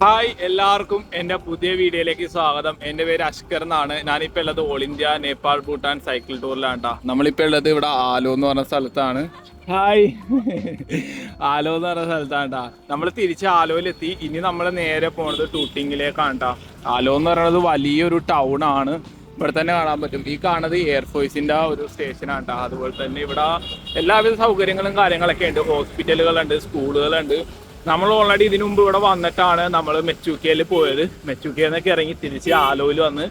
Hi എല്ലാവർക്കും എൻ്റെ പുതിയ വീഡിയോയിലേക്ക് സ്വാഗതം. എൻ്റെ പേര് അഷ്കർ എന്നാണ്. ഞാനിപ്പോൾ ഉള്ളത് all India Nepal Bhutan cycle ടൂറിലാണ് കേട്ടോ. നമ്മളിപ്പോൾ ഉള്ളത് ഇവിടെ ആലോ എന്ന് പറഞ്ഞ സ്ഥലത്താണ്. ഹായ് ആലോ എന്ന് പറഞ്ഞ സ്ഥലത്താണ് കേട്ടോ. നമ്മൾ തിരിച്ച് ആലോയിലെത്തി. ഇനി നമ്മൾ നേരെ പോണത് ടൂട്ടിങ്ങിലേക്കാണ് കേട്ടോ. ആലോ എന്ന് പറയുന്നത് വലിയൊരു ടൗൺ ആണ്. ഇവിടെ തന്നെ കാണാൻ പറ്റും. ഈ കാണുന്നത് എയർഫോഴ്സിൻ്റെ ഒരു സ്റ്റേഷനാണ് കേട്ടോ. അതുപോലെ തന്നെ ഇവിടെ എല്ലാവിധ സൗകര്യങ്ങളും കാര്യങ്ങളൊക്കെ ഉണ്ട്. ഹോസ്പിറ്റലുകളുണ്ട്, സ്കൂളുകളുണ്ട്. നമ്മൾ ഓൾറെഡി ഇതിനു മുമ്പ് ഇവിടെ വന്നിട്ടാണ് നമ്മൾ മെച്ചൂക്കയിൽ പോയത്. മെച്ചൂക്കയിൽ നിന്നൊക്കെ ഇറങ്ങി തിരിച്ച് ആലോയിൽ വന്ന്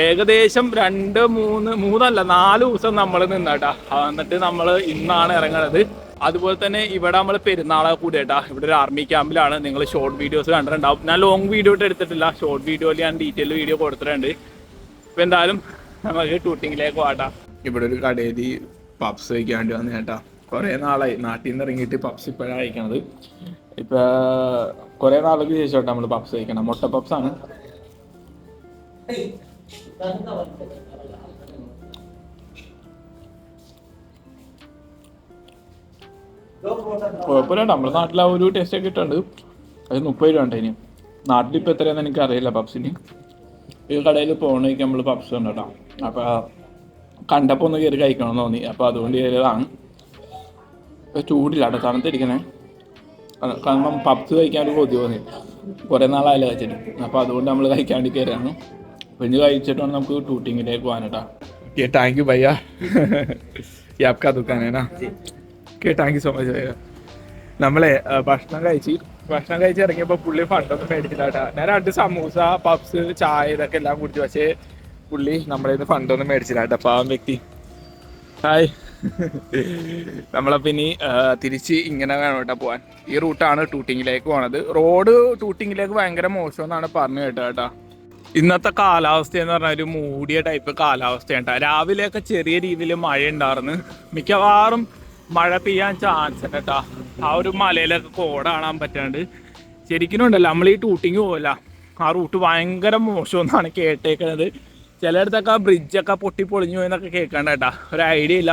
ഏകദേശം 4 ദിവസം നമ്മൾ നിന്നേട്ടാ. എന്നിട്ട് നമ്മൾ ഇന്നാണ് ഇറങ്ങണത്. അതുപോലെ തന്നെ ഇവിടെ നമ്മൾ പെരുന്നാളെ കൂടിയേട്ടാ. ഇവിടെ ഒരു ആർമി ക്യാമ്പിലാണ്. നിങ്ങൾ ഷോർട്ട് വീഡിയോസ് കണ്ടിട്ടുണ്ടാവും. ഞാൻ ലോങ് വീഡിയോ എടുത്തിട്ടില്ല. ഷോർട്ട് വീഡിയോയിൽ ഞാൻ ഡീറ്റെയിൽ വീഡിയോ കൊടുത്തിട്ടുണ്ട്. ഇപ്പം എന്തായാലും നമുക്ക് ഷൂട്ടിങ്ങിലേക്ക് പോകാട്ടാ. ഇവിടെ ഒരു കടയിൽ പപ്സ് കഴിക്കാൻ വേണ്ടി വന്നു ചേട്ടാ. കുറേ നാളായി നാട്ടിൽ നിന്ന് ഇറങ്ങിയിട്ട് പപ്സ് ഇപ്പോഴാണ് കഴിക്കണത്. ഇപ്പം കുറേ നാൾക്ക് ശേഷം നമ്മൾ പപ്സ് കഴിക്കണം. മുട്ട പപ്സ് ആണ്. കുഴപ്പമില്ല. നമ്മുടെ നാട്ടിൽ ആ ഒരു ടേസ്റ്റ് ഒക്കെ ഇട്ടുണ്ട്. അത് 30 രൂപ ഉണ്ട്. ഇനി നാട്ടിലിപ്പോൾ എത്രയാണെന്ന് എനിക്ക് അറിയില്ല പപ്സിന്. ഈ കടയിൽ പോകണമെങ്കിൽ നമ്മൾ പപ്സ് ഉണ്ട് കേട്ടോ. അപ്പോൾ കണ്ടപ്പോൾ ഒന്ന് കയറി കഴിക്കണമെന്ന് തോന്നി. അപ്പോൾ അതുകൊണ്ട് കയറിയതാണ്. ചൂടില്ല കേട്ടോ, തണുത്തിരിക്കണേ. കാരണം പപ്സ് കഴിക്കാൻ ഒരു കൊതി തോന്നി. കുറേ നാളായാലും കഴിച്ചിട്ട്. അപ്പോൾ അതുകൊണ്ട് നമ്മൾ കഴിക്കാൻ വേണ്ടി കയറിയാണ്. പിന്നെ കഴിച്ചിട്ട് വേണം നമുക്ക് ഷൂട്ടിങ്ങിലേക്ക് പോകാൻ കേട്ടോ. ഓക്കെ, താങ്ക് യു ഭയ്യ. ഈ ആപ്കാ ദുക്കാൻ ഹൈ നാ. Okay, thank you so much ഭയ്യ. നമ്മളെ ഭക്ഷണം കഴിച്ച് ഇറങ്ങിയപ്പോൾ പുള്ളി ഫണ്ടൊന്നും മേടിച്ചില്ല കേട്ടോ. ഞാൻ 2 സമൂസ, പപ്സ്, ചായ ഇതൊക്കെ എല്ലാം കുടിച്ചു. പക്ഷേ പുള്ളി നമ്മളെ നിന്ന് ഫണ്ടൊന്നും മേടിച്ചില്ല കേട്ടോ. പാവം വ്യക്തി. ഹായ്. നമ്മളപ്പോൾ ഇനി തിരിച്ച് ഇങ്ങനെ വേണം കേട്ടോ പോകാൻ. ഈ റൂട്ടാണ് ടൂട്ടിങ്ങിലേക്ക് പോണത്. റോഡ് ടൂട്ടിങ്ങിലേക്ക് ഭയങ്കര മോശമെന്നാണ് പറഞ്ഞു കേട്ടോ കേട്ടോ. ഇന്നത്തെ കാലാവസ്ഥ എന്ന് പറഞ്ഞാൽ ഒരു മൂടിയ ടൈപ്പ് കാലാവസ്ഥയാണ് കേട്ടോ. രാവിലെയൊക്കെ ചെറിയ രീതിയിൽ മഴ ഉണ്ടായിരുന്നു. മിക്കവാറും മഴ പെയ്യാൻ ചാൻസ് ഉണ്ട് കേട്ടോ. ആ ഒരു മലയിലൊക്കെ കോട കാണാൻ പറ്റാണ്ട് ശരിക്കും ഉണ്ടല്ലോ. നമ്മൾ ഈ ടൂട്ടിങ് പോകില്ല, ആ റൂട്ട് ഭയങ്കര മോശമെന്നാണ് കേട്ടേക്കുന്നത്. ചിലയിടത്തൊക്കെ ബ്രിഡ്ജൊക്കെ പൊളിഞ്ഞു എന്നൊക്കെ കേൾക്കണ്ട കേട്ടോ. ഒരു ഐഡിയ ഇല്ല,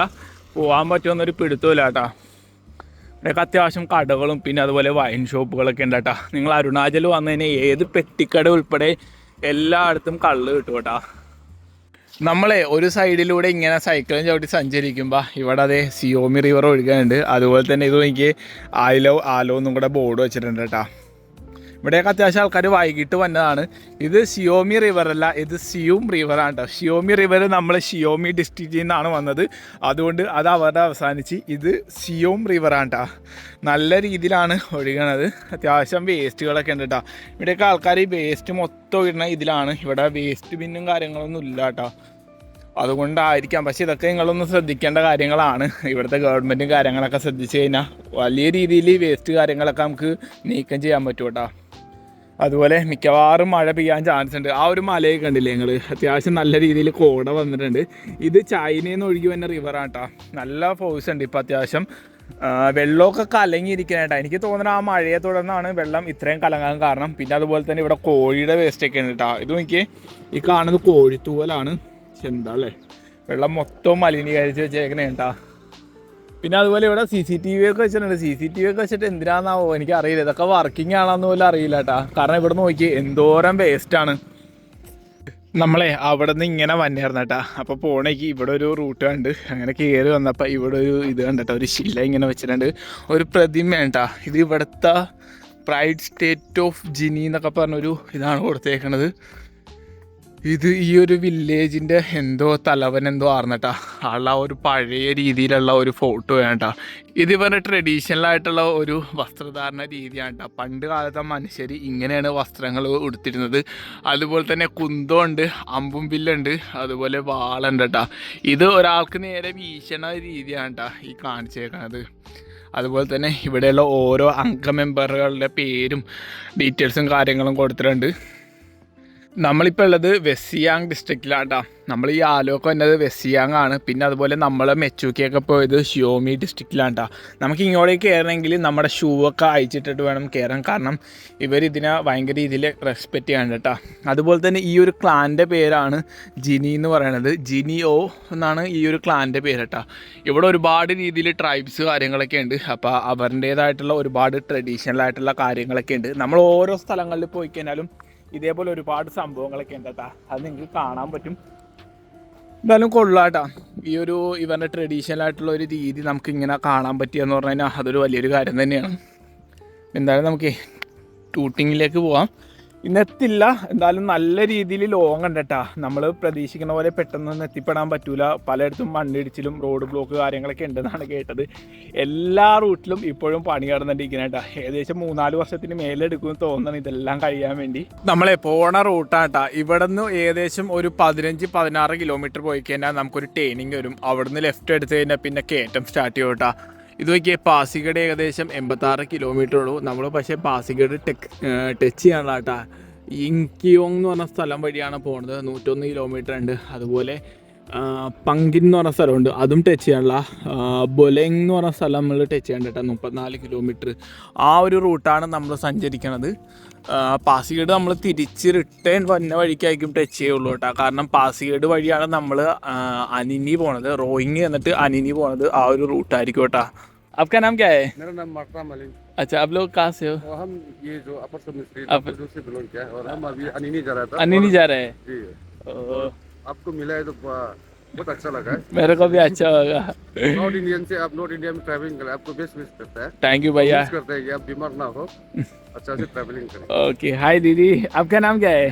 പോകാൻ പറ്റുമെന്നൊരു പിടുത്തമില്ല കേട്ടോ. ഇവിടെയൊക്കെ അത്യാവശ്യം കടകളും പിന്നെ അതുപോലെ വൈൻ ഷോപ്പുകളൊക്കെ ഉണ്ട് കേട്ടോ. നിങ്ങൾ അരുണാചൽ വന്നു കഴിഞ്ഞാൽ ഏത് പെട്ടിക്കട ഉൾപ്പെടെ എല്ലായിടത്തും കള്ള് കിട്ടും കേട്ടോ. നമ്മളെ ഒരു സൈഡിലൂടെ ഇങ്ങനെ സൈക്കിളും ചവിട്ടി സഞ്ചരിക്കുമ്പോൾ ഇവിടെ അതേ സിയോമി റിവർ ഒഴുകാനുണ്ട്. അതുപോലെ തന്നെ ഇത് എനിക്ക് ആലോ എന്നും കൂടെ ബോർഡ് വെച്ചിട്ടുണ്ട് കേട്ടോ. ഇവിടെയൊക്കെ അത്യാവശ്യം ആൾക്കാർ വൈകിട്ട് വന്നതാണ്. ഇത് ഷിയോമി റിവർ അല്ല, ഇത് സിയൂം റിവറാണ് കേട്ടോ. ഷിയോമി റിവർ നമ്മൾ ഷിയോമി ഡിസ്ട്രിക്റ്റിൽ നിന്നാണ് വന്നത്. അതുകൊണ്ട് അത് അവരുടെ അവസാനിച്ച് ഇത് സിയൂം റിവറാണ് കേട്ടോ. നല്ല രീതിയിലാണ് ഒഴുകണത്. അത്യാവശ്യം വേസ്റ്റുകളൊക്കെ ഉണ്ട് കേട്ടോ. ഇവിടെയൊക്കെ ആൾക്കാർ ഈ വേസ്റ്റ് മൊത്തം ഇടുന്ന ഇതിലാണ്. ഇവിടെ വേസ്റ്റ് ബിന്നും കാര്യങ്ങളൊന്നും ഇല്ല കേട്ടോ. അതുകൊണ്ടായിരിക്കാം. പക്ഷേ ഇതൊക്കെ നിങ്ങളൊന്ന് ശ്രദ്ധിക്കേണ്ട കാര്യങ്ങളാണ്. ഇവിടുത്തെ ഗവൺമെൻറ്റും കാര്യങ്ങളൊക്കെ ശ്രദ്ധിച്ചു കഴിഞ്ഞാൽ വലിയ രീതിയിൽ വേസ്റ്റ് കാര്യങ്ങളൊക്കെ നമുക്ക് നീക്കം ചെയ്യാൻ പറ്റും കേട്ടോ. അതുപോലെ മിക്കവാറും മഴ പെയ്യാൻ ചാൻസ് ഉണ്ട്. ആ ഒരു മലയൊക്കെ കണ്ടില്ലേ നിങ്ങൾ, അത്യാവശ്യം നല്ല രീതിയിൽ കോട വന്നിട്ടുണ്ട്. ഇത് ചൈനയിൽ നിന്ന് ഒഴുകി വന്ന റിവറാണ് കേട്ടോ. നല്ല ഫോഴ്സ് ഉണ്ട് ഇപ്പോൾ അത്യാവശ്യം. വെള്ളമൊക്കെ കലങ്ങിയിരിക്കാനായിട്ടാ എനിക്ക് തോന്നുന്നത്. ആ മഴയെ തുടർന്നാണ് വെള്ളം ഇത്രയും കലങ്ങാൻ കാരണം. പിന്നെ അതുപോലെ തന്നെ ഇവിടെ കോഴിയുടെ വേസ്റ്റൊക്കെ ഉണ്ട് കേട്ടോ. ഇത് നോക്കിയേ, ഈ കാണുന്നത് കോഴിത്തൂവലാണ്. എന്താ അല്ലേ, വെള്ളം മൊത്തം മലിനീകരിച്ച് വെച്ചേക്കണേ കേട്ടാ. പിന്നെ അതുപോലെ ഇവിടെ CCTV ഒക്കെ വെച്ചിട്ടുണ്ട്. CCTV ഒക്കെ വെച്ചിട്ട് എന്തിനാന്നാവോ എനിക്കറിയില്ല. ഇതൊക്കെ വർക്കിംഗ് ആണെന്ന് പോലും അറിയില്ല കേട്ടാ. കാരണം ഇവിടെ നോക്കി എന്തോരം വേസ്റ്റാണ്. നമ്മളെ അവിടെ നിന്ന് ഇങ്ങനെ വന്നായിരുന്നു കേട്ടാ. അപ്പോൾ പോണേക്ക് ഇവിടെ ഒരു റൂട്ട് കണ്ട് അങ്ങനെ കയറി വന്നപ്പോൾ ഇവിടെ ഒരു ഇത് കണ്ടിട്ടോ, ഒരു ശില ഇങ്ങനെ വെച്ചിട്ടുണ്ട്, ഒരു പ്രതിമ കേട്ടാ. ഇത് ഇവിടുത്തെ പ്രൈഡ് സ്റ്റേറ്റ് ഓഫ് ജിനി എന്നൊക്കെ പറഞ്ഞൊരു ഇതാണ് കൊടുത്തേക്കണത്. ഇത് ഈ ഒരു വില്ലേജിൻ്റെ എന്തോ തലവൻ എന്തോ ആർന്നിട്ടാ. ആളുടെ ഒരു പഴയ രീതിയിലുള്ള ഒരു ഫോട്ടോ വേണ്ട. ഇത് ഇവരുടെ ട്രഡീഷണലായിട്ടുള്ള ഒരു വസ്ത്രധാരണ രീതിയാണ് കേട്ടോ. പണ്ട് കാലത്തെ മനുഷ്യർ ഇങ്ങനെയാണ് വസ്ത്രങ്ങൾ ഉടുത്തിരുന്നത്. അതുപോലെ തന്നെ കുന്തമുണ്ട്, അമ്പും വില്ലുണ്ട്, അതുപോലെ വാളുണ്ട് കേട്ടോ. ഇത് ഒരാൾക്ക് നേരെ വീശണ രീതിയാണ് കേട്ടോ ഈ കാണിച്ചേക്കണത്. അതുപോലെ തന്നെ ഇവിടെയുള്ള ഓരോ അംഗ മെമ്പറുകളുടെ പേരും ഡീറ്റെയിൽസും കാര്യങ്ങളും കൊടുത്തിട്ടുണ്ട്. നമ്മളിപ്പോൾ ഉള്ളത് വെസ്റ്റ് സിയാങ് ഡിസ്ട്രിക്റ്റിലാട്ടാ. നമ്മൾ ഈ ആലുവൊക്കെ വന്നത് വെസ്റ്റ് സിയാങ് ആണ്. പിന്നെ അതുപോലെ നമ്മൾ മെച്ചൂക്കിയൊക്കെ പോയത് ഷിയോമി ഡിസ്ട്രിക്റ്റിലാട്ടാ. നമുക്ക് ഇങ്ങോട്ടേക്ക് കയറണമെങ്കിൽ നമ്മുടെ ഷൂ ഒക്കെ അയച്ചിട്ടിട്ട് വേണം കയറാൻ. കാരണം ഇവരിതിനെ ഭയങ്കര രീതിയിൽ റെസ്പെക്റ്റ് ചെയ്യാൻ കേട്ടോ. അതുപോലെ തന്നെ ഈ ഒരു ക്ലാൻ്റെ പേരാണ് ജിനി എന്ന് പറയുന്നത്. ജിനിയോ എന്നാണ് ഈ ഒരു ക്ലാൻ്റെ പേര് കേട്ടോ. ഇവിടെ ഒരുപാട് രീതിയിൽ ട്രൈബ്സ് കാര്യങ്ങളൊക്കെ ഉണ്ട്. അപ്പോൾ അവരുടേതായിട്ടുള്ള ഒരുപാട് ട്രഡീഷണൽ ആയിട്ടുള്ള കാര്യങ്ങളൊക്കെ ഉണ്ട്. നമ്മൾ ഓരോ സ്ഥലങ്ങളിൽ പോയി കഴിഞ്ഞാലും ഇതേപോലെ ഒരുപാട് സംഭവങ്ങളൊക്കെ ഉണ്ട് കേട്ടോ. അത് നിങ്ങൾക്ക് കാണാൻ പറ്റും. എന്തായാലും കൊള്ളാട്ടാ. ഈ ഒരു ഇവരുടെ ട്രഡീഷണൽ ആയിട്ടുള്ള ഒരു രീതി നമുക്ക് ഇങ്ങനെ കാണാൻ പറ്റിയെന്ന് പറഞ്ഞു കഴിഞ്ഞാൽ അതൊരു വലിയൊരു കാര്യം തന്നെയാണ്. എന്തായാലും നമുക്ക് ഷൂട്ടിങ്ങിലേക്ക് പോവാം. ഇന്നെത്തില്ല, എന്തായാലും നല്ല രീതിയിൽ ലോങ് ഉണ്ട് കേട്ടോ. നമ്മൾ പ്രതീക്ഷിക്കുന്ന പോലെ പെട്ടെന്നൊന്നും എത്തിപ്പെടാൻ പറ്റൂല. പലയിടത്തും മണ്ണിടിച്ചിലും റോഡ് ബ്ലോക്ക് കാര്യങ്ങളൊക്കെ ഉണ്ടെന്നാണ് കേട്ടത്. എല്ലാ റൂട്ടിലും ഇപ്പോഴും പണി നടന്നിരിക്കുന്നത് കേട്ടോ. ഏകദേശം 3-4 വർഷത്തിന് മേലെടുക്കുമെന്ന് തോന്നുന്നു ഇതെല്ലാം കഴിയാൻ വേണ്ടി. നമ്മളെ പോണ റൂട്ടാട്ടാ. ഇവിടെ നിന്ന് ഏകദേശം ഒരു 15-16 കിലോമീറ്റർ പോയി കഴിഞ്ഞാൽ നമുക്കൊരു ടേണിങ് വരും. അവിടെ നിന്ന് ലെഫ്റ്റ് എടുത്ത് കഴിഞ്ഞാൽ പിന്നെ കയറ്റം സ്റ്റാർട്ട് ചെയ്യും കേട്ടോ. ഇത് നോക്കിയാൽ പാസിഗഡ് ഏകദേശം 86 കിലോമീറ്റർ ഉള്ളൂ. നമ്മൾ പക്ഷേ പാസിഗഡ് ടച്ച് ചെയ്യാനുള്ള കേട്ടോ. ഇൻകിയോങ് എന്ന് പറഞ്ഞ സ്ഥലം വഴിയാണ് പോകുന്നത്. 101 കിലോമീറ്റർ ഉണ്ട്. അതുപോലെ പങ്കിൻ എന്ന് പറഞ്ഞ സ്ഥലമുണ്ട്, അതും ടച്ച് ചെയ്യാനുള്ള. ബൊലെങ് എന്ന് പറഞ്ഞ സ്ഥലം നമ്മൾ ടച്ച് ചെയ്യേണ്ട കേട്ടോ. 34 കിലോമീറ്റർ ആ ഒരു റൂട്ടാണ് നമ്മൾ സഞ്ചരിക്കണത്. പാസിഗഡ് നമ്മൾ തിരിച്ച് റിട്ടേൺ വന്ന വഴിക്കായിരിക്കും ടച്ച് ചെയ്യുള്ളൂ കേട്ടോ. കാരണം പാസിഗഡ് വഴിയാണ് നമ്മൾ അനിനി പോണത്. റോയിങ് എന്നിട്ട് അനിനി പോണത് ആ ഒരു റൂട്ടായിരിക്കും കേട്ടോ. आपका नाम क्या है? मेरा नाम मार्ता मलिक। अच्छा, आप लोग कहाँ से हो? और हम ये जो अपर सबमिनिस्ट्री से बिलोंग किया है और हम अभी अनिनी जा रहा था। अनिनी जा रहे हैं जी। आपको मिला है तो बहुत अच्छा लगा है। मेरे को भी अच्छा होगा। नॉर्थ इंडियन से आप नॉर्थ इंडिया में ट्रैवलिंग करें, आपको बेस्ट मिस करता है। थैंक यू भैया। मिस करते हैं कि आप बीमार ना हो, अच्छा से ट्रैवलिंग करें। ओके, हाय दीदी, आपका नाम क्या है?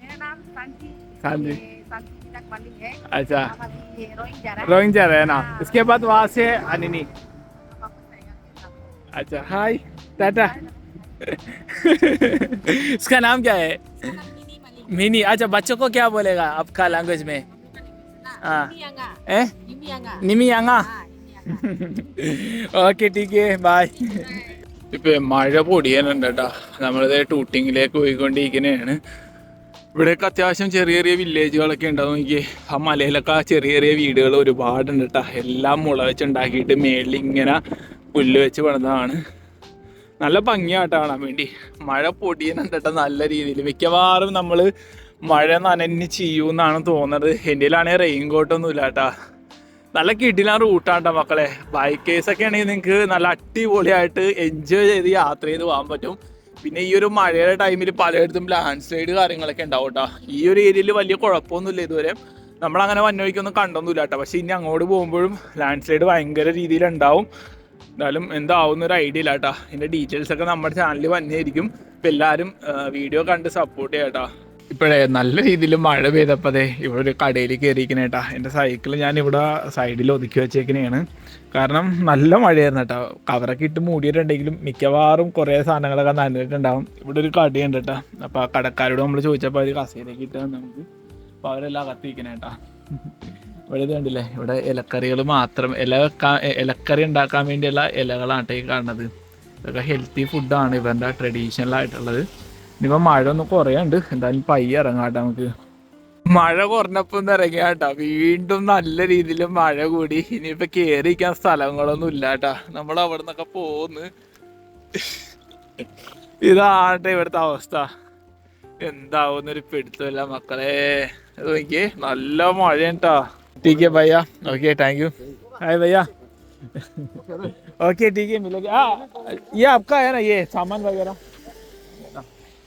मेरा नाम शांति शांति। मलिक है। अच्छा, हम अभी रोइंग जा रहे हैं ना। उसके बाद वहाँ से अनिनी। अच्छा, हाय टाटा। इसका नाम क्या है? मिनी। अच्छा, बच्चों को क्या बोलेगा आपका लैंग्वेज में? हाँ, निमियांगा। ഓക്കെ ടീക്ക്, ബായ്. ഇപ്പം മഴ പൊടിയാനുണ്ട് കേട്ടോ. നമ്മളിത് ടൂട്ടിങ്ങിലേക്ക് പോയിക്കൊണ്ടിരിക്കുന്നതാണ്. ഇവിടെയൊക്കെ അത്യാവശ്യം ചെറിയ ചെറിയ വില്ലേജുകളൊക്കെ ഉണ്ടാവും. എനിക്ക് ആ മലയിലൊക്കെ ചെറിയ ചെറിയ വീടുകൾ ഒരുപാടുണ്ട് കേട്ടോ. എല്ലാം മുള വെച്ചുണ്ടാക്കിയിട്ട് മേളിൽ ഇങ്ങനെ പുല്ല് വെച്ച് പണിതാണ്. നല്ല ഭംഗിയായിട്ട് കാണാൻ വേണ്ടി. മഴ പൊടിയുന്നുണ്ട് കേട്ടോ നല്ല രീതിയിൽ. മിക്കവാറും നമ്മൾ മഴ നനഞ്ഞ് ചെയ്യുമെന്നാണ് തോന്നുന്നത്. എൻ്റെ റെയിൻ കോട്ടൊന്നും ഇല്ല കേട്ടോ. നല്ല കിടിലൻ റൂട്ടാട്ടോ മക്കളെ. ബൈക്കേഴ്സൊക്കെ ആണെങ്കിൽ നിങ്ങൾക്ക് നല്ല അടിപൊളിയായിട്ട് എൻജോയ് ചെയ്ത് യാത്ര ചെയ്ത് പോകാൻ പറ്റും. പിന്നെ ഈ ഒരു മഴയുടെ ടൈമിൽ പലയിടത്തും ലാൻഡ് സ്ലൈഡ് കാര്യങ്ങളൊക്കെ ഉണ്ടാവും കേട്ടോ. ഈ ഒരു ഏരിയയിൽ വലിയ കുഴപ്പമൊന്നുമില്ല ഇതുവരെ. നമ്മളങ്ങനെ വന്നവഴിക്കൊന്നും കണ്ടൊന്നുമില്ല കേട്ടോ. പക്ഷേ ഇനി അങ്ങോട്ട് പോകുമ്പോഴും ലാൻഡ് സ്ലൈഡ് ഭയങ്കര രീതിയിലുണ്ടാവും. എന്തായാലും എന്താവുന്നൊരു ഐഡിയ ഇല്ല കേട്ടോ. ഇതിൻ്റെ ഡീറ്റെയിൽസൊക്കെ നമ്മുടെ ചാനലിൽ വന്നേയിരിക്കും. ഇപ്പം എല്ലാവരും വീഡിയോ കണ്ട് സപ്പോർട്ട് ചെയ്യാം കേട്ടോ. ഇപ്പോഴേ നല്ല രീതിയിൽ മഴ പെയ്തപ്പോൾ ഇവിടെ ഒരു കടയിൽ കയറിയിരിക്കണേ കേട്ടോ. എൻ്റെ സൈക്കിൾ ഞാനിവിടെ സൈഡിൽ ഒതുക്കി വെച്ചേക്കണേണ്. കാരണം നല്ല മഴയായിരുന്നു കേട്ടോ. കവറൊക്കെ ഇട്ട് മൂടിയിട്ടുണ്ടെങ്കിലും മിക്കവാറും കുറേ സാധനങ്ങളൊക്കെ നനഞ്ഞിട്ടുണ്ടാവും. ഇവിടെ ഒരു കടയുണ്ട് കേട്ടോ. അപ്പോൾ ആ കടക്കാരോട് നമ്മൾ ചോദിച്ചപ്പോൾ അവർ കസേരയൊക്കെ ഇട്ട് നമുക്ക്. അപ്പോൾ അവരെല്ലാം അകത്തിരിക്കണേ കേട്ടോ. ഇവിടെ ഇത് കണ്ടില്ലേ, ഇവിടെ ഇലക്കറികൾ മാത്രം, ഇലക്കറി ഉണ്ടാക്കാൻ വേണ്ടിയുള്ള ഇലകളാണ് ഈ കാണുന്നത്. ഇതൊക്കെ ഹെൽത്തി ഫുഡാണ് ഇവരുടെ ട്രഡീഷണൽ ആയിട്ടുള്ളത്. ഇനിയിപ്പോൾ മഴ ഒന്ന് കുറയുണ്ട്. എന്തായാലും പയ്യെ ഇറങ്ങാട്ടോ നമുക്ക്. മഴ കുറഞ്ഞപ്പോൾ ഒന്ന് ഇറങ്ങിയാട്ടോ. വീണ്ടും നല്ല രീതിയിൽ മഴ കൂടി. ഇനിയിപ്പോൾ കയറിയിരിക്കാൻ സ്ഥലങ്ങളൊന്നും ഇല്ല കേട്ടോ. നമ്മൾ അവിടെ നിന്നൊക്കെ പോകുന്നു. ഇതാട്ടെ ഇവിടുത്തെ അവസ്ഥ. എന്താവുന്നൊരു പിടുത്തമില്ല മക്കളെ. നോക്കിയേ നല്ല മഴയാണ് കേട്ടോ. ठीक है भैया, ओके थैंक यू. हाय भैया, ओके ठीक है मिलेगा. ये आपका है ना ये सामान वगैरह.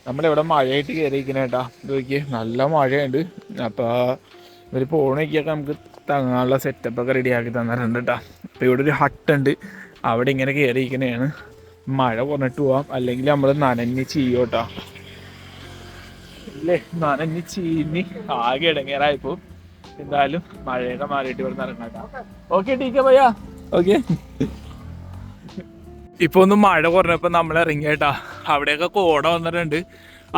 നമ്മളിവിടെ മഴയായിട്ട് കയറിയിരിക്കണേ കേട്ടോ. നോക്കിയേ നല്ല മഴയുണ്ട്. അപ്പോൾ ഇവർ പോകണേക്കൊക്കെ നമുക്ക് തങ്ങാനുള്ള സെറ്റപ്പൊക്കെ റെഡിയാക്കി തന്നിട്ടുണ്ട് കേട്ടോ. അപ്പോൾ ഇവിടെ ഒരു ഹട്ടുണ്ട്, അവിടെ ഇങ്ങനെ കയറിയിരിക്കണേണ്. മഴ കുറഞ്ഞിട്ട് പോവാം, അല്ലെങ്കിൽ നമ്മൾ നനഞ്ഞ് ചെയ്യും കേട്ടോ. ഇല്ലേ, നനഞ്ഞ് ചീഞ്ഞ് ആകെ ഇടങ്ങേറായിപ്പോ. എന്തായാലും മഴയൊക്കെ മാറിയിട്ട് ഇവിടെ ഇറങ്ങാട്ടോ. Okay ടീക്കെ ഭയ്യ, okay. ഇപ്പൊ ഒന്ന് മഴ കുറഞ്ഞപ്പോൾ നമ്മൾ ഇറങ്ങിയേട്ടാ. അവിടെയൊക്കെ കോട വന്നിട്ടുണ്ട്.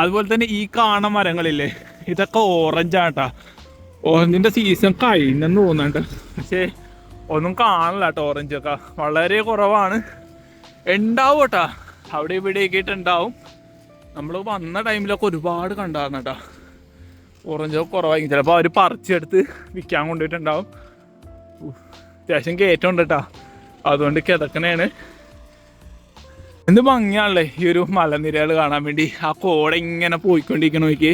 അതുപോലെ തന്നെ ഈ കാണുന്ന മരങ്ങളില്ലേ, ഇതൊക്കെ ഓറഞ്ചാട്ടാ. ഓറഞ്ചിന്റെ സീസൺ കഴിഞ്ഞെന്ന് തോന്നുന്നുണ്ട്. പക്ഷേ ഒന്നും കാണില്ല കേട്ടോ. ഓറഞ്ചൊക്കെ വളരെ കുറവാണ്. ഉണ്ടാവും കേട്ടാ, അവിടെ ഇവിടെയൊക്കെ ആയിട്ട് ഉണ്ടാവും. നമ്മൾ വന്ന ടൈമിലൊക്കെ ഒരുപാട് കണ്ടായിരുന്നു കേട്ടോ. ഓറഞ്ചോ കുറവായിരിക്കും, ചിലപ്പോൾ അവർ പറിച്ചെടുത്ത് വിൽക്കാൻ കൊണ്ടുപോയിട്ടുണ്ടാവും. അത്യാവശ്യം കയറ്റമുണ്ട് കേട്ടോ, അതുകൊണ്ട് കിതക്കണേണ്. എന്ത് ഭംഗിയാണല്ലേ ഈ ഒരു മലനിരകൾ കാണാൻ വേണ്ടി. ആ കോട ഇങ്ങനെ പോയിക്കൊണ്ടിരിക്കണ നോക്കി.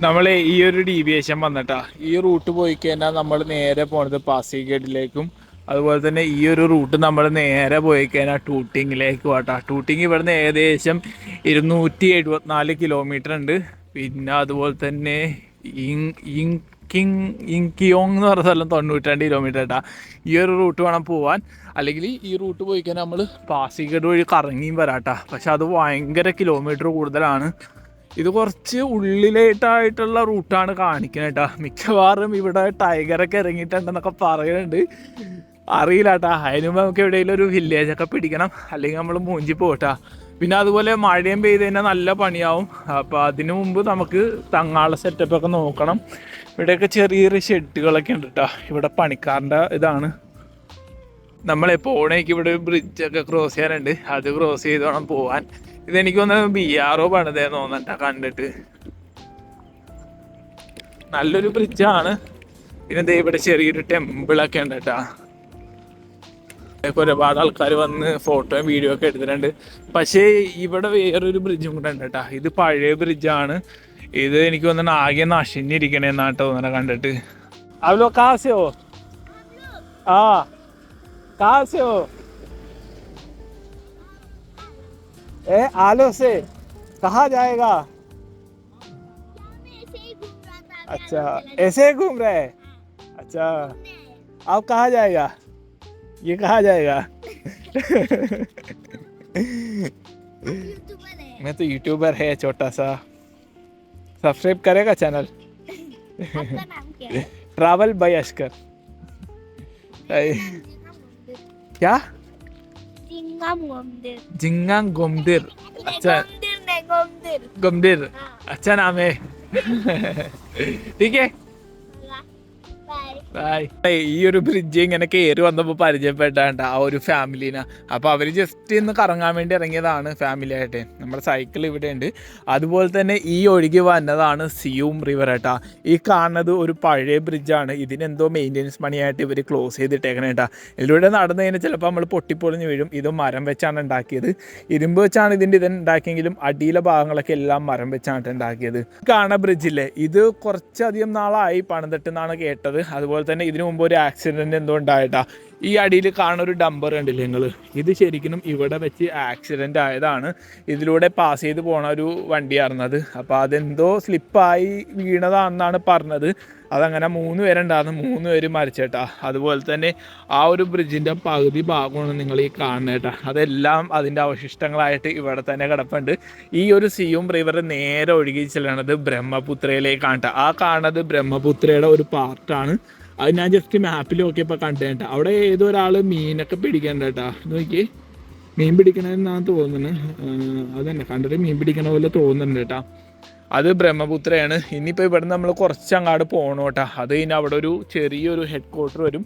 നമ്മളെ ഈ ഒരു ഡീവിയേഷൻ വന്നിട്ടാ ഈ റൂട്ട് പോയി കഴിഞ്ഞാൽ നമ്മൾ നേരെ പോണത് പാസിഗഡിലേക്കും, അതുപോലെ തന്നെ ഈ ഒരു റൂട്ട് നമ്മൾ നേരെ പോയി കഴിഞ്ഞാൽ ടൂട്ടിങ്ങിലേക്ക് പോട്ടാ. ടൂട്ടിങ് ഇവിടുന്ന് ഏകദേശം 274 കിലോമീറ്റർ ഉണ്ട്. പിന്നെ അതുപോലെ തന്നെ ഇങ്കിയോങ് എന്ന് പറഞ്ഞ സ്ഥലം 92 കിലോമീറ്റർ കേട്ടാ. ഈ ഒരു റൂട്ട് വേണം പോവാൻ. അല്ലെങ്കിൽ ഈ റൂട്ട് പോയി കഴിഞ്ഞാൽ നമ്മൾ പാസിഗഡ് വഴി കറങ്ങിയും വരാട്ടാ. പക്ഷെ അത് ഭയങ്കര കിലോമീറ്റർ കൂടുതലാണ്. ഇത് കുറച്ച് ഉള്ളിലായിട്ടായിട്ടുള്ള റൂട്ടാണ് കാണിക്കുന്നത് കേട്ടോ. മിക്കവാറും ഇവിടെ ടൈഗറൊക്കെ ഇറങ്ങിയിട്ടുണ്ടെന്നൊക്കെ പറയുന്നുണ്ട്, അറിയില്ല കേട്ടോ. അതിന് മുമ്പ് നമുക്ക് എവിടെയെങ്കിലും ഒരു വില്ലേജൊക്കെ പിടിക്കണം, അല്ലെങ്കിൽ നമ്മൾ മൂഞ്ചി പോട്ടാ. പിന്നെ അതുപോലെ മഴയും പെയ്ത് കഴിഞ്ഞാൽ നല്ല പണിയാവും. അപ്പോൾ അതിനു മുമ്പ് നമുക്ക് തങ്ങാനുള്ള സെറ്റപ്പൊക്കെ നോക്കണം. ഇവിടെയൊക്കെ ചെറിയ ചെറിയ ഷെഡുകളൊക്കെ ഉണ്ട് കേട്ടോ. ഇവിടെ പണിക്കാരൻ്റെ ഇതാണ്. നമ്മളെ പോണേക്ക് ഇവിടെ ഒരു ബ്രിഡ്ജൊക്കെ ക്രോസ് ചെയ്യാനുണ്ട്, അത് ക്രോസ് ചെയ്ത് വേണം പോവാൻ. ഇതെനിക്ക് തോന്നുന്നത് BRO പണിതേന്ന് തോന്നണ്ട കണ്ടിട്ട്. നല്ലൊരു ബ്രിഡ്ജാണ്. പിന്നെ ദേ ഇവിടെ ചെറിയൊരു ടെമ്പിളൊക്കെ ഉണ്ട് കേട്ടോ. ഒരുപാട് ആൾക്കാർ വന്ന് ഫോട്ടോയും വീഡിയോ ഒക്കെ എടുത്തിട്ടുണ്ട്. പക്ഷേ ഇവിടെ വേറൊരു ബ്രിഡ്ജും കൂടെ ഉണ്ട് കേട്ടോ. ഇത് പഴയ ബ്രിഡ്ജാണ്. ഇത് എനിക്ക് തോന്നുന്നു ആകെ നശിഞ്ഞിരിക്കണേന്നാട്ടോ തോന്നണ കണ്ടിട്ട്. അവലോ കാസ്യോ ആ കാസ്യോ आलो से कहाँ जाएगा? अच्छा ऐसे ही घूम रहे हैं। अच्छा अब कहाँ जाएगा? ये कहाँ जाएगा? मैं तो यूट्यूबर है छोटा सा, सब्सक्राइब करेगा चैनल? आपका नाम क्या है? Travel by Oscar. क्या? जिंगांग गोमदिर। अच्छा गोमदिर, अच्छा नाम है। ठीक है ഈ ഒരു ബ്രിഡ്ജ് ഇങ്ങനെ കയറി വന്നപ്പോൾ പരിചയപ്പെട്ടാണ്ട് ആ ഒരു ഫാമിലീനെ. അപ്പോൾ അവർ ജസ്റ്റ് ഇന്ന് കറങ്ങാൻ വേണ്ടി ഇറങ്ങിയതാണ് ഫാമിലി ആയിട്ട്. നമ്മുടെ സൈക്കിൾ ഇവിടെ ഉണ്ട്. അതുപോലെ തന്നെ ഈ ഒഴുകി വന്നതാണ് സിയൂം റിവർ ഏട്ടാ. ഈ കാണുന്നത് ഒരു പഴയ ബ്രിഡ്ജാണ്. ഇതിനെന്തോ മെയിൻ്റെനൻസ് പണിയായിട്ട് ഇവർ ക്ലോസ് ചെയ്തിട്ടേക്കണേ കേട്ടാ. ഇതിലൂടെ നടന്നു കഴിഞ്ഞാൽ ചിലപ്പോൾ നമ്മൾ പൊട്ടിപ്പൊളിഞ്ഞ് വീഴും. ഇത് മരം വെച്ചാണ് ഉണ്ടാക്കിയത്, ഇരുമ്പ് വെച്ചാണ് ഇത് ഉണ്ടാക്കിയെങ്കിലും അടിയിലെ ഭാഗങ്ങളൊക്കെ എല്ലാം മരം വെച്ചാണ് ഉണ്ടാക്കിയത്. കാണുന്ന ബ്രിഡ്ജില്ലേ, ഇത് കുറച്ചധികം നാളായി പണിതിട്ടെന്നാണ് കേട്ടത്. അതുപോലെ തന്നെ ഇതിനു മുമ്പ് ഒരു ആക്സിഡന്റ് എന്തോ ഉണ്ടായിട്ടാ. ഈ അടിയിൽ കാണുന്ന ഒരു ഡംബർ കണ്ടില്ലേ നിങ്ങൾ, ഇത് ശരിക്കും ഇവിടെ വെച്ച് ആക്സിഡന്റ് ആയതാണ്. ഇതിലൂടെ പാസ് ചെയ്ത് പോണ ഒരു വണ്ടിയായിരുന്നത്. അപ്പോൾ അതെന്തോ സ്ലിപ്പായി വീണതാണെന്നാണ് പറഞ്ഞത്. അതങ്ങനെ 3 പേരുണ്ടായിരുന്നു, 3 പേര് മരിച്ചേട്ടാ. അതുപോലെ തന്നെ ആ ഒരു ബ്രിഡ്ജിൻ്റെ പകുതി ഭാഗമാണ് നിങ്ങൾ ഈ കാണുന്നേട്ടാ. അതെല്ലാം അതിൻ്റെ അവശിഷ്ടങ്ങളായിട്ട് ഇവിടെ തന്നെ കിടപ്പുണ്ട്. ഈ ഒരു സിയൂം റിവർ നേരെ ഒഴുകി ചെല്ലണത് ബ്രഹ്മപുത്രയിലേക്കാണ് കേട്ടോ. ആ കാണുന്നത് ബ്രഹ്മപുത്രയുടെ ഒരു പാർട്ടാണ്. അത് ഞാൻ ജസ്റ്റ് മാപ്പിൽ നോക്കിയപ്പോൾ കണ്ടേട്ടാ. അവിടെ ഏതോ ഒരാൾ മീനൊക്കെ പിടിക്കണ്ട കേട്ടാ. നോക്കി മീൻ പിടിക്കണമെന്നാണ് തോന്നുന്നത്. അതന്നെ കണ്ടിട്ട് മീൻ പിടിക്കണ പോലെ തോന്നുന്നുണ്ട് കേട്ടാ. അത് ബ്രഹ്മപുത്രയാണ്. ഇനിയിപ്പോൾ ഇവിടെ നമ്മൾ കുറച്ച് അങ്ങോട്ട് പോകണം കേട്ടോ. അത് കഴിഞ്ഞാൽ അവിടെ ഒരു ചെറിയൊരു ഹെഡ് ക്വാർട്ടർ വരും.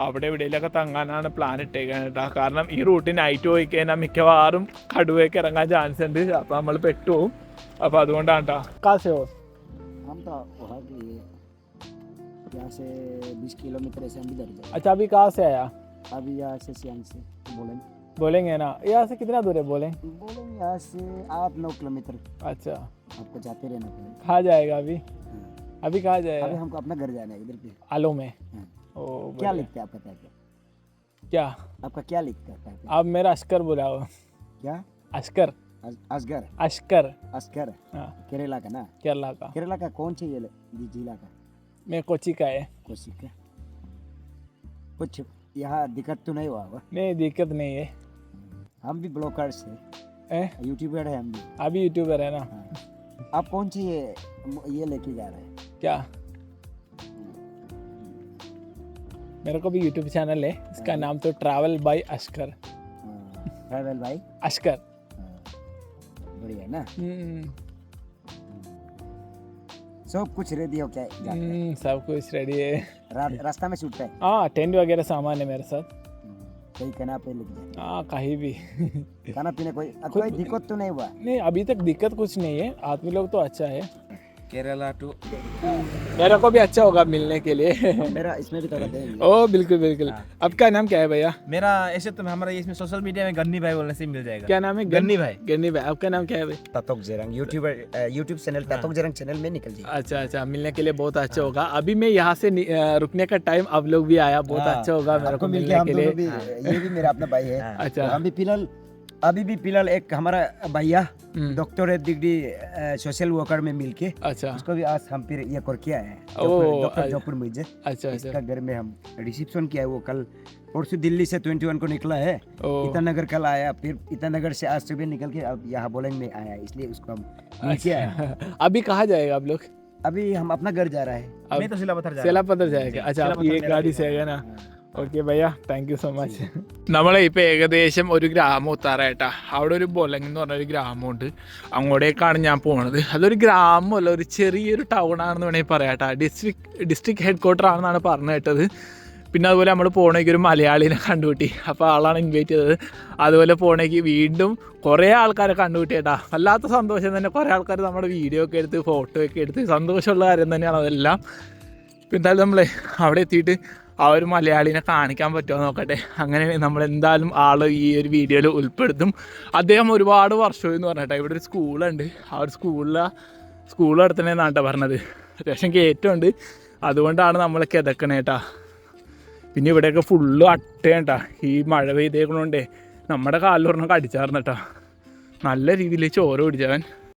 അവിടെ എവിടെയെങ്കിലൊക്കെ തങ്ങാനാണ് പ്ലാൻ ഇട്ടേക്കാൻ കേട്ടോ. കാരണം ഈ റൂട്ടിൽ നൈറ്റ് പോയി കഴിഞ്ഞാൽ മിക്കവാറും കടുവയൊക്കെ ഇറങ്ങാൻ ചാൻസ് ഉണ്ട്. അപ്പോൾ നമ്മൾ പെട്ടുപോകും. അപ്പോൾ അതുകൊണ്ടാണ് കേട്ടോ. കാശോ यहाँ से 20 किलोमीटर ऐसे हम इधर जाए। अच्छा अभी कहाँ से आया? अभी यहाँ से सियांग से बोलेंगे ना, यहाँ से कितना दूर है बोलेंगे यहाँ से 8-9 किलोमीटर। अच्छा आपको जाते रहना पड़ेगा। कहाँ जाएगा अभी? अभी कहाँ जाएगा? अभी हमको अपना घर जाना है इधर पे आलो में। ओ क्या लिखते हैं आपका टाइटल? क्या आपका क्या लिखता है टाइटल? अब मेरा अस्कर बोला हो। क्या? अस्कर असगर अस्कर अस्कर हाँ केरला का ना? केरला का। केरला का कौन सी जिला का? मैं कोची का है। कोची का। कुछ यहाँ दिक्कत तो नहीं हुआ होगा? नहीं दिक्कत नहीं है। हम भी ब्लॉगर्स है, यूट्यूबर है हम भी। अभी यूट्यूबर है ना। आप कौन सी ये लेके जा रहे हैं? क्या? मेरे को भी यूट्यूब चैनल है, इसका नाम तो travel by Oscar. Travel by Oscar. बढ़िया ना। सब कुछ रेडी हो क्या? सब कुछ रेडी है। रास्ता में छूटता है? हाँ टेंट वगैरह सामान है मेरे साथ। कहीं खाना पे लेके जाए? हाँ कहीं भी। खाना पीने कोई दिक्कत तो नहीं हुआ? नहीं अभी तक दिक्कत कुछ नहीं है, आदमी लोग तो अच्छा है। केरला टू मेरे को भी अच्छा होगा मिलने के लिए मेरा इसमें भी तो देंगे। ओ बिल्कुल बिल्कुल। आपका नाम क्या है भैया? मेरा ऐसे तो हमारा इसमें सोशल मीडिया में गन्नी भाई बोलने से मिल जाएगा। क्या नाम है? गन्नी भाई। गन्नी भाई। आपका नाम क्या है भाई? तातोक जेरंग यूट्यूब चैनल तातोक जेरंग चैनल में निकल जाइए। अच्छा अच्छा, मिलने के लिए बहुत अच्छा होगा। अभी मैं यहाँ से रुकने का टाइम आप लोग भी आया, बहुत अच्छा होगा मेरे को मिलने हम के दोनों लिए। भी, ये भी मेरा अपना भाई है। अच्छा। तो हम भी फिलहाल एक हमारा भैया डॉक्टरेट डिग्री सोशल वर्कर में मिलके अच्छा उसको भी आज हम फिर ये करके आए हैं ओ, डॉक्टर जॉपुर मुझे अच्छा अच्छा। इसका घर में हम रिसेप्शन किया है। वो कल परसों दिल्ली से 21 को निकला है, ओ ईटानगर कल आया, फिर ईटानगर से आज सुबह निकल के अब यहाँ बोलेंग में आया, इसलिए उसको हम मिलके आए हैं। अभी कहाँ जाएगा आप लोग? अभी हम अपना घर जा रहा है। अब मैं तो सिलापत्थर जा सेलापत्र जाएगा। अच्छा, आप ये गाड़ी से आएगा ना? ഓക്കെ ഭയ്യ, താങ്ക് യു സോ മച്ച്. നമ്മളെ ഇപ്പം ഏകദേശം ഒരു ഗ്രാമം എത്താറായിട്ടാ. അവിടെ ഒരു ബൊലങ് എന്ന് പറഞ്ഞൊരു ഗ്രാമമുണ്ട്, അങ്ങോട്ടേക്കാണ് ഞാൻ പോണത്. അതൊരു ഗ്രാമമല്ല, ഒരു ചെറിയൊരു ടൗൺ ആണെന്ന് വേണമെങ്കിൽ പറയാട്ടാ. ഡിസ്ട്രിക്ട് ഹെഡ് ക്വാർട്ടർ ആണെന്നാണ് പറഞ്ഞു കേട്ടത്. പിന്നെ അതുപോലെ നമ്മൾ പോണേക്ക് ഒരു മലയാളീനെ കണ്ടുകിട്ടി, അപ്പോൾ ആളാണ് ഇൻവൈറ്റ് ചെയ്തത്. അതുപോലെ പോണേക്ക് വീണ്ടും കുറേ ആൾക്കാരെ കണ്ടുകിട്ടി കേട്ടാ. വല്ലാത്ത സന്തോഷം തന്നെ. കുറേ ആൾക്കാർ നമ്മുടെ വീഡിയോ ഒക്കെ എടുത്ത് ഫോട്ടോ ഒക്കെ എടുത്ത് സന്തോഷമുള്ള കാര്യം തന്നെയാണ് അതെല്ലാം. പിന്നെ എന്തായാലും നമ്മളെ അവിടെ എത്തിയിട്ട് ആ ഒരു മലയാളീനെ കാണിക്കാൻ പറ്റുമോ നോക്കട്ടെ. അങ്ങനെ നമ്മളെന്തായാലും ആൾ ഈ ഒരു വീഡിയോയിൽ ഉൾപ്പെടുത്തും. അദ്ദേഹം ഒരുപാട് വർഷമായി എന്ന് പറഞ്ഞിട്ടാ. ഇവിടെ ഒരു സ്കൂളുണ്ട്, ആ ഒരു സ്കൂൾ നടത്തണേന്നാണ് കേട്ടോ പറഞ്ഞത്. അത്യാവശ്യം കയറ്റമുണ്ട്, അതുകൊണ്ടാണ് നമ്മൾ കിതക്കണേട്ടാ. പിന്നെ ഇവിടെയൊക്കെ ഫുള്ള് അട്ടേട്ടാ. ഈ മഴ പെയ്തേക്കണോണ്ടേ നമ്മുടെ കാലിലൊരെണ്ണം കടിച്ചാർന്നേട്ടാ. നല്ല രീതിയിൽ ചോര പിടിച്ചവൻ.